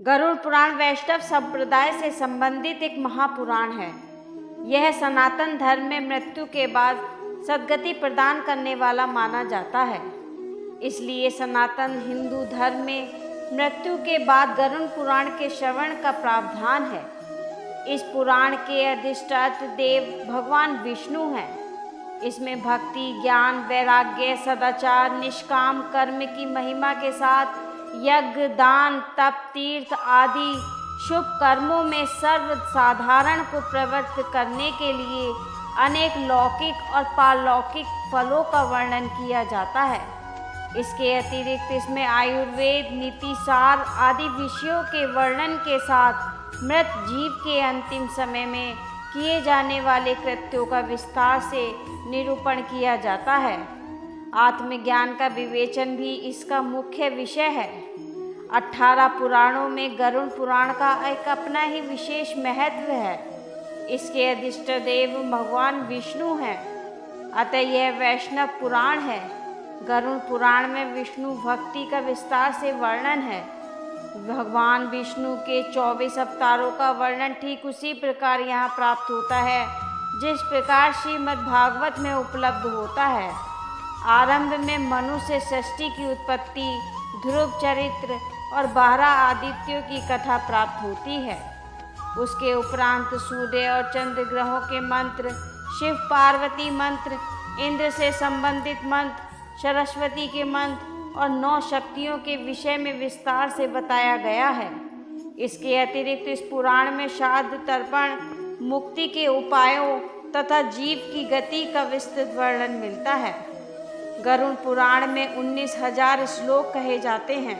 गरुड़ पुराण वैष्णव संप्रदाय से संबंधित एक महापुराण है। यह सनातन धर्म में मृत्यु के बाद सद्गति प्रदान करने वाला माना जाता है। इसलिए सनातन हिंदू धर्म में मृत्यु के बाद गरुड़ पुराण के श्रवण का प्रावधान है। इस पुराण के अधिष्ठात्र देव भगवान विष्णु हैं। इसमें भक्ति, ज्ञान, वैराग्य, सदाचार, निष्काम कर्म की महिमा के साथ यज्ञ, दान, तप, तीर्थ आदि शुभ कर्मों में सर्वसाधारण को प्रवृत्त करने के लिए अनेक लौकिक और पारलौकिक फलों का वर्णन किया जाता है। इसके अतिरिक्त इसमें आयुर्वेद, नीतिसार आदि विषयों के वर्णन के साथ मृत जीव के अंतिम समय में किए जाने वाले कृत्यों का विस्तार से निरूपण किया जाता है। आत्मज्ञान का विवेचन भी इसका मुख्य विषय है। 18 पुराणों में गरुड़ पुराण का एक अपना ही विशेष महत्व है। इसके अधिष्ठ देव भगवान विष्णु हैं, अतः यह वैष्णव पुराण है। गरुड़ पुराण में विष्णु भक्ति का विस्तार से वर्णन है। भगवान विष्णु के 24 अवतारों का वर्णन ठीक उसी प्रकार यहाँ प्राप्त होता है जिस प्रकार श्रीमद् भागवत में उपलब्ध होता है। आरंभ में मनु से सृष्टि की उत्पत्ति, ध्रुव चरित्र और 12 आदित्यों की कथा प्राप्त होती है। उसके उपरांत सूर्य और चंद्र ग्रहों के मंत्र, शिव पार्वती मंत्र, इंद्र से संबंधित मंत्र, सरस्वती के मंत्र और 9 शक्तियों के विषय में विस्तार से बताया गया है। इसके अतिरिक्त इस पुराण में श्राद्ध, तर्पण, मुक्ति के उपायों तथा जीव की गति का विस्तृत वर्णन मिलता है। गरुड़ पुराण में 19,000 श्लोक कहे जाते हैं,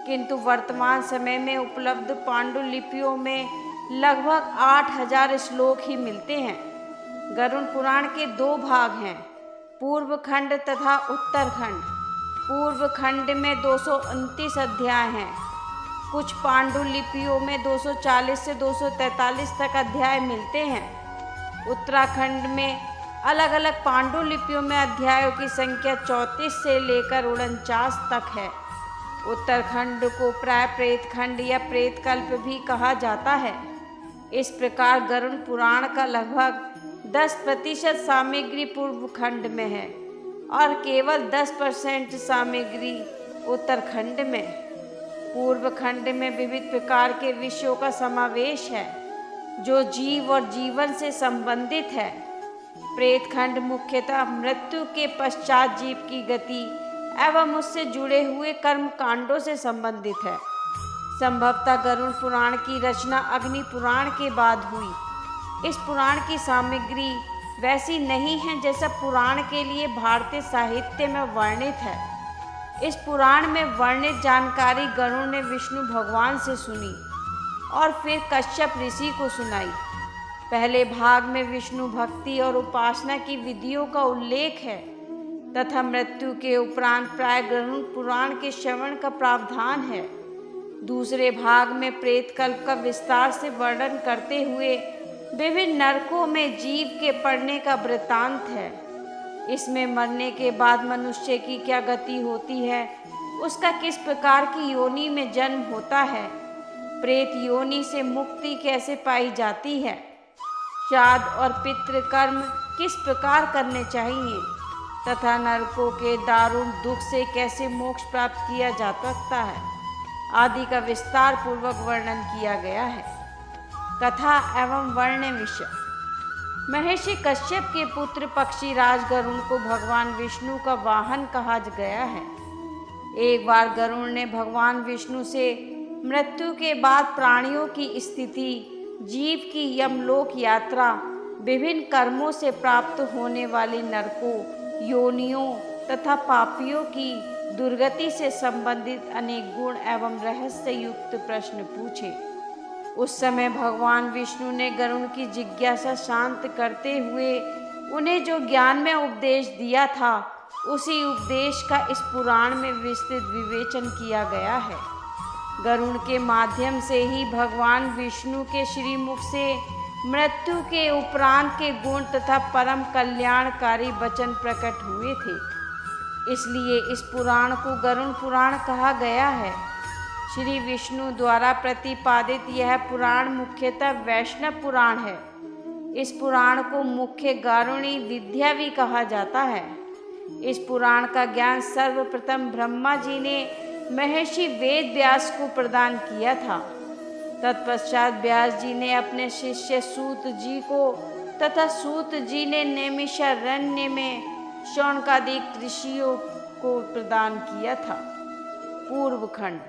किंतु वर्तमान समय में उपलब्ध पांडुलिपियों में लगभग 8,000 श्लोक ही मिलते हैं। गरुड़ पुराण के 2 भाग हैं, पूर्व खंड तथा उत्तर खंड। पूर्व खंड में 229 अध्याय हैं। कुछ पांडुलिपियों में 240 से 243 तक अध्याय मिलते हैं। उत्तराखंड में अलग अलग पांडुलिपियों में अध्यायों की संख्या 34 से लेकर 49 तक है। उत्तरखंड को प्राय प्रेतखंड या प्रेतकल्प भी कहा जाता है। इस प्रकार गरुड़ पुराण का लगभग 10% सामग्री पूर्व खंड में है और केवल 10% सामग्री उत्तरखंड में। पूर्व खंड में विविध प्रकार के विषयों का समावेश है जो जीव और जीवन से संबंधित है। प्रेतखंड मुख्यतः मृत्यु के पश्चात जीव की गति एवं उससे जुड़े हुए कर्म कांडों से संबंधित है। संभवतः गरुड़ पुराण की रचना अग्नि पुराण के बाद हुई। इस पुराण की सामग्री वैसी नहीं है जैसा पुराण के लिए भारतीय साहित्य में वर्णित है। इस पुराण में वर्णित जानकारी गरुड़ ने विष्णु भगवान से सुनी और फिर कश्यप ऋषि को सुनाई। पहले भाग में विष्णु भक्ति और उपासना की विधियों का उल्लेख है तथा मृत्यु के उपरांत प्राय गरुड़ पुराण के श्रवण का प्रावधान है। दूसरे भाग में प्रेतकल्प का विस्तार से वर्णन करते हुए विभिन्न नरकों में जीव के पड़ने का वृत्तांत है। इसमें मरने के बाद मनुष्य की क्या गति होती है, उसका किस प्रकार की योनि में जन्म होता है, प्रेत योनि से मुक्ति कैसे पाई जाती है, श्राद्ध और पितृ कर्म किस प्रकार करने चाहिए तथा नरकों के दारुण दुख से कैसे मोक्ष प्राप्त किया जा सकता है आदि का विस्तार पूर्वक वर्णन किया गया है। कथा एवं वर्ण विषय। महर्षि कश्यप के पुत्र पक्षीराज गरुड़ को भगवान विष्णु का वाहन कहा गया है। एक बार गरुड़ ने भगवान विष्णु से मृत्यु के बाद प्राणियों की स्थिति, जीव की यमलोक यात्रा, विभिन्न कर्मों से प्राप्त होने वाले नरकों, योनियों तथा पापियों की दुर्गति से संबंधित अनेक गुण एवं रहस्य युक्त प्रश्न पूछे। उस समय भगवान विष्णु ने गरुड़ की जिज्ञासा शांत करते हुए उन्हें जो ज्ञान में उपदेश दिया था, उसी उपदेश का इस पुराण में विस्तृत विवेचन किया गया है। गरुड़ के माध्यम से ही भगवान विष्णु के श्रीमुख से मृत्यु के उपरांत के गुण तथा परम कल्याणकारी वचन प्रकट हुए थे। इसलिए इस पुराण को गरुड़ पुराण कहा गया है। श्री विष्णु द्वारा प्रतिपादित यह पुराण मुख्यतः वैष्णव पुराण है। इस पुराण को मुख्य गारुणी विद्या भी कहा जाता है। इस पुराण का ज्ञान सर्वप्रथम ब्रह्मा जी ने महर्षि वेद व्यास को प्रदान किया था। तत्पश्चात व्यास जी ने अपने शिष्य सूत जी को तथा सूत जी ने नैमिषारण्य में शौनकादिक ऋषियों को प्रदान किया था। पूर्व खंड।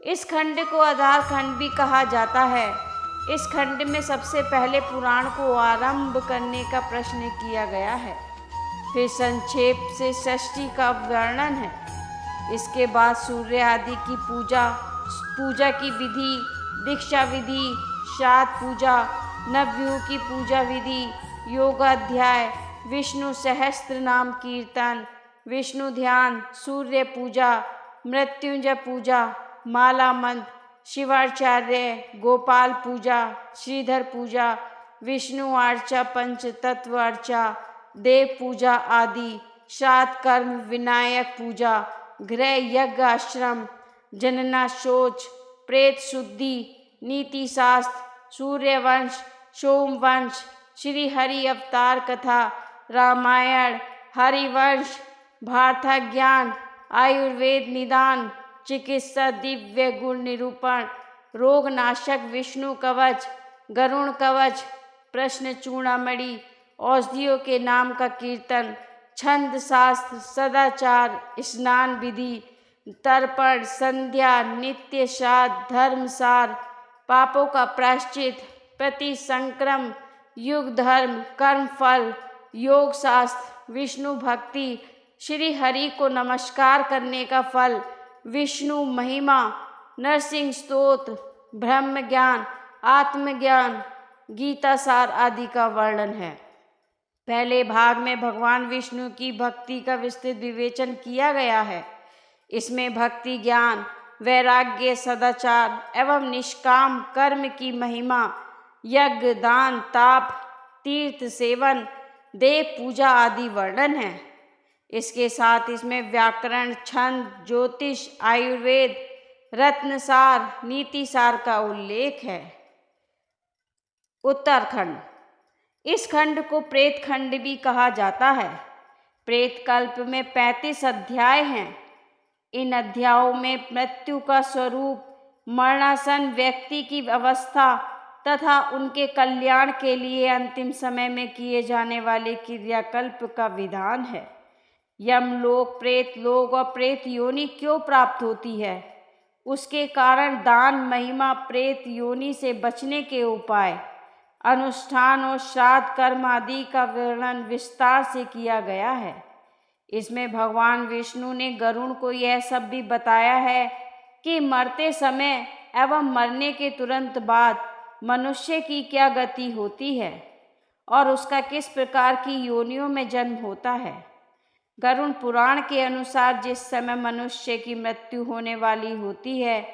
इस खंड को आधार खंड भी कहा जाता है। इस खंड में सबसे पहले पुराण को आरंभ करने का प्रश्न किया गया है। फिर संक्षेप से षष्ठी का वर्णन है। इसके बाद सूर्य आदि की पूजा की विधि, दीक्षा विधि, श्राद्ध पूजा, नवयुग की पूजा विधि, योगाध्याय, विष्णु सहस्त्र नाम कीर्तन, विष्णु ध्यान, सूर्य पूजा, मृत्युंजय पूजा, माला मंत्र, शिवाचार्य, गोपाल पूजा, श्रीधर पूजा, विष्णु अर्चा, पंच तत्व अर्चा, देव पूजा आदि, श्राद्ध कर्म, विनायक पूजा, गृह यज्ञ, आश्रम, जनना शौच, प्रेत शुद्धि, नीति शास्त्र, सूर्यवंश, सोमवंश, श्री हरि अवतार कथा, रामायण, हरिवंश, भारत ज्ञान, आयुर्वेद निदान, चिकित्सा, दिव्य गुण निरूपण, रोगनाशक, विष्णु कवच, गरुण कवच, प्रश्न चूड़ामणि, औषधियों के नाम का कीर्तन, छंद शास्त्र, सदाचार, स्नान विधि, तर्पण, संध्या, नित्य श्राद्ध, धर्मसार, पापों का प्रायश्चित, प्रतिसंक्रम, युग धर्म, कर्म फल, योग शास्त्र, विष्णु भक्ति, श्री हरि को नमस्कार करने का फल, विष्णु महिमा, नरसिंह स्तोत्र, ब्रह्म ज्ञान, आत्मज्ञान, गीता सार आदि का वर्णन है। पहले भाग में भगवान विष्णु की भक्ति का विस्तृत विवेचन किया गया है। इसमें भक्ति ज्ञान, वैराग्य, सदाचार एवं निष्काम कर्म की महिमा, यज्ञ, दान, ताप, तीर्थ सेवन, देव पूजा आदि वर्णन है। इसके साथ इसमें व्याकरण, छंद, ज्योतिष, आयुर्वेद, रत्नसार, नीतिसार का उल्लेख है। उत्तरखंड। इस खंड को प्रेत खंड भी कहा जाता है। प्रेत कल्प में 35 अध्याय हैं। इन अध्यायों में मृत्यु का स्वरूप, मरणासन व्यक्ति की अवस्था तथा उनके कल्याण के लिए अंतिम समय में किए जाने वाले क्रियाकल्प का विधान है। यमलोक, प्रेत लोक और प्रेत योनि क्यों प्राप्त होती है, उसके कारण, दान, महिमा, प्रेत योनि से बचने के उपाय, अनुष्ठान और श्राद्ध कर्म आदि का वर्णन विस्तार से किया गया है। इसमें भगवान विष्णु ने गरुड़ को यह सब भी बताया है कि मरते समय एवं मरने के तुरंत बाद मनुष्य की क्या गति होती है और उसका किस प्रकार की योनियों में जन्म होता है। गरुड़ पुराण के अनुसार जिस समय मनुष्य की मृत्यु होने वाली होती है,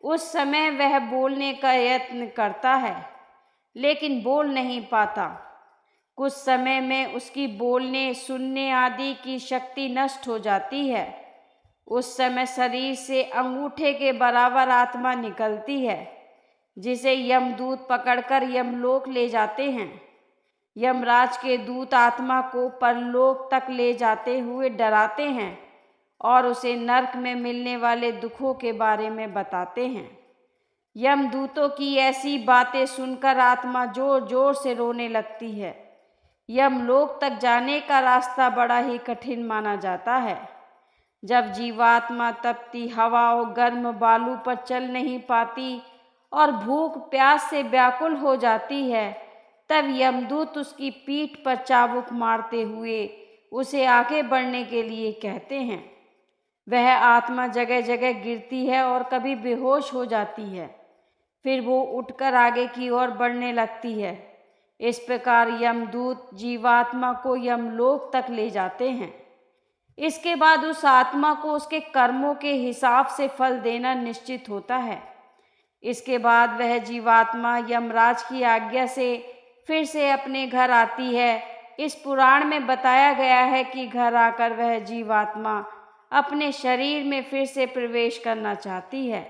उस समय वह बोलने का यत्न करता है, लेकिन बोल नहीं पाता। कुछ समय में उसकी बोलने, सुनने आदि की शक्ति नष्ट हो जाती है। उस समय शरीर से अंगूठे के बराबर आत्मा निकलती है, जिसे यमदूत पकड़कर यमलोक ले जाते हैं। यमराज के दूत आत्मा को परलोक तक ले जाते हुए डराते हैं और उसे नरक में मिलने वाले दुखों के बारे में बताते हैं। यमदूतों की ऐसी बातें सुनकर आत्मा जोर जोर से रोने लगती है। यमलोक तक जाने का रास्ता बड़ा ही कठिन माना जाता है। जब जीवात्मा तपती हवा और गर्म बालू पर चल नहीं पाती और भूख प्यास से व्याकुल हो जाती है, तब यमदूत उसकी पीठ पर चाबुक मारते हुए उसे आगे बढ़ने के लिए कहते हैं। वह आत्मा जगह जगह गिरती है और कभी बेहोश हो जाती है, फिर वो उठकर आगे की ओर बढ़ने लगती है। इस प्रकार यमदूत जीवात्मा को यमलोक तक ले जाते हैं। इसके बाद उस आत्मा को उसके कर्मों के हिसाब से फल देना निश्चित होता है। इसके बाद वह जीवात्मा यमराज की आज्ञा से फिर से अपने घर आती है। इस पुराण में बताया गया है कि घर आकर वह जीवात्मा अपने शरीर में फिर से प्रवेश करना चाहती है।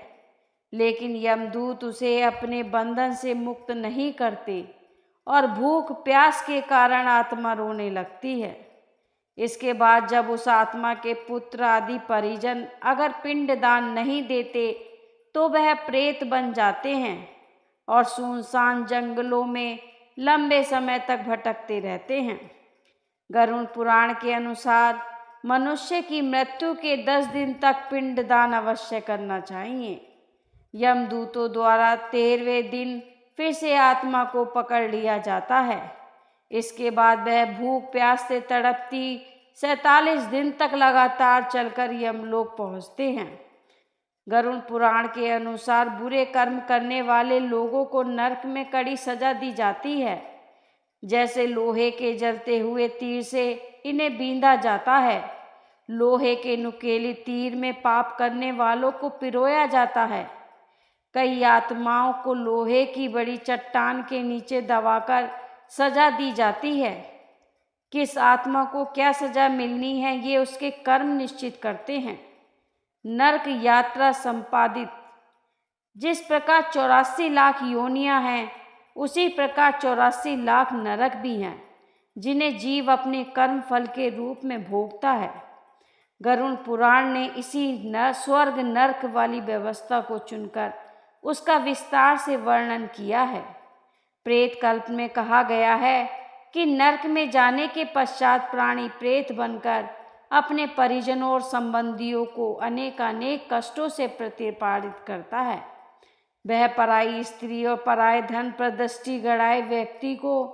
लेकिन यमदूत उसे अपने बंधन से मुक्त नहीं करते और भूख प्यास के कारण आत्मा रोने लगती है। इसके बाद जब उस आत्मा के पुत्र आदि परिजन अगर पिंडदान नहीं देते तो वह प्रेत बन जाते हैं और सुनसान जंगलों में लंबे समय तक भटकते रहते हैं। गरुड़ पुराण के अनुसार मनुष्य की मृत्यु के 10 दिन तक पिंडदान अवश्य करना चाहिए। यमदूतों द्वारा 13वें दिन फिर से आत्मा को पकड़ लिया जाता है। इसके बाद वह भूख प्यास से तड़पती 47 दिन तक लगातार चलकर यमलोक पहुँचते हैं। गरुड़ पुराण के अनुसार बुरे कर्म करने वाले लोगों को नरक में कड़ी सजा दी जाती है। जैसे लोहे के जलते हुए तीर से इन्हें बींधा जाता है। लोहे के नुकीले तीर में पाप करने वालों को पिरोया जाता है। कई आत्माओं को लोहे की बड़ी चट्टान के नीचे दबाकर सजा दी जाती है। किस आत्मा को क्या सजा मिलनी है ये उसके कर्म निश्चित करते हैं। नरक यात्रा संपादित। जिस प्रकार 84 लाख योनियां हैं उसी प्रकार 84 लाख नरक भी हैं जिन्हें जीव अपने कर्म फल के रूप में भोगता है। गरुड़ पुराण ने इसी स्वर्ग नरक वाली व्यवस्था को चुनकर उसका विस्तार से वर्णन किया है। प्रेत कल्प में कहा गया है कि नरक में जाने के पश्चात प्राणी प्रेत बनकर अपने परिजनों और संबंधियों को अनेकानेक कष्टों से प्रतिपालित करता है। वह पराई स्त्री और पराये धन पर दृष्टि गड़ाए व्यक्ति को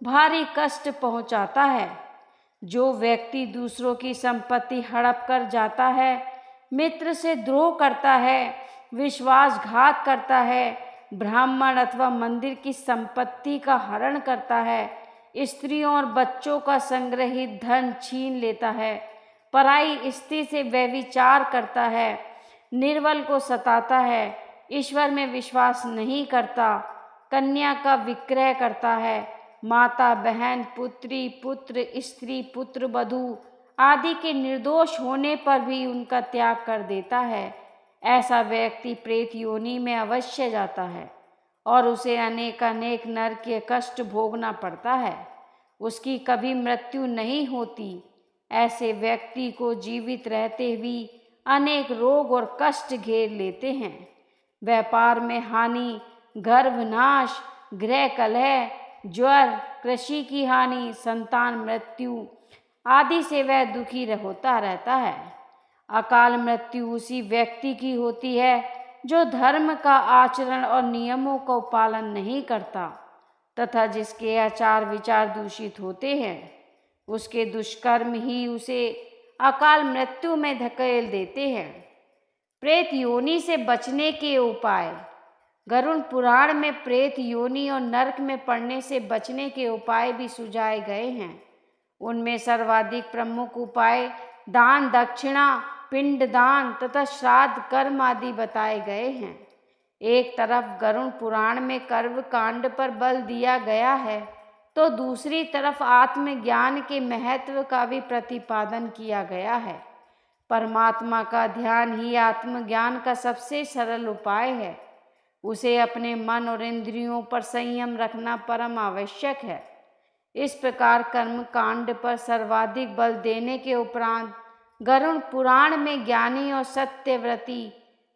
भारी कष्ट पहुंचाता है। जो व्यक्ति दूसरों की संपत्ति हड़प कर जाता है, मित्र से द्रोह करता है, विश्वासघात करता है, ब्राह्मण अथवा मंदिर की संपत्ति का हरण करता है, स्त्रियों और बच्चों का संग्रहित धन छीन लेता है, पराई स्त्री से व्यभिचार करता है, निर्बल को सताता है, ईश्वर में विश्वास नहीं करता, कन्या का विक्रय करता है, माता बहन पुत्री पुत्र स्त्री पुत्र वधू आदि के निर्दोष होने पर भी उनका त्याग कर देता है, ऐसा व्यक्ति प्रेत योनि में अवश्य जाता है और उसे अनेक नरक के कष्ट भोगना पड़ता है। उसकी कभी मृत्यु नहीं होती। ऐसे व्यक्ति को जीवित रहते भी अनेक रोग और कष्ट घेर लेते हैं। व्यापार में हानि, गर्भनाश, गृह कलह, ज्वर, कृषि की हानि, संतान मृत्यु आदि से वह दुखी होता रहता है। अकाल मृत्यु उसी व्यक्ति की होती है जो धर्म का आचरण और नियमों का पालन नहीं करता तथा जिसके आचार विचार दूषित होते हैं। उसके दुष्कर्म ही उसे अकाल मृत्यु में धकेल देते हैं। प्रेत योनि से बचने के उपाय। गरुड़ पुराण में प्रेत योनि और नरक में पड़ने से बचने के उपाय भी सुझाए गए हैं। उनमें सर्वाधिक प्रमुख उपाय दान, दक्षिणा, पिंडदान तथा श्राद्ध कर्म आदि बताए गए हैं। एक तरफ गरुड़ पुराण में कर्म कांड पर बल दिया गया है तो दूसरी तरफ आत्मज्ञान के महत्व का भी प्रतिपादन किया गया है। परमात्मा का ध्यान ही आत्मज्ञान का सबसे सरल उपाय है। उसे अपने मन और इंद्रियों पर संयम रखना परम आवश्यक है। इस प्रकार कर्म कांड पर सर्वाधिक बल देने के उपरांत गरुड़ पुराण में ज्ञानी और सत्यव्रती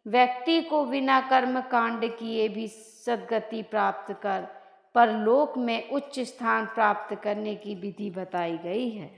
व्यक्ति को बिना कर्म कांड किए भी सद्गति प्राप्त कर परलोक में उच्च स्थान प्राप्त करने की विधि बताई गई है।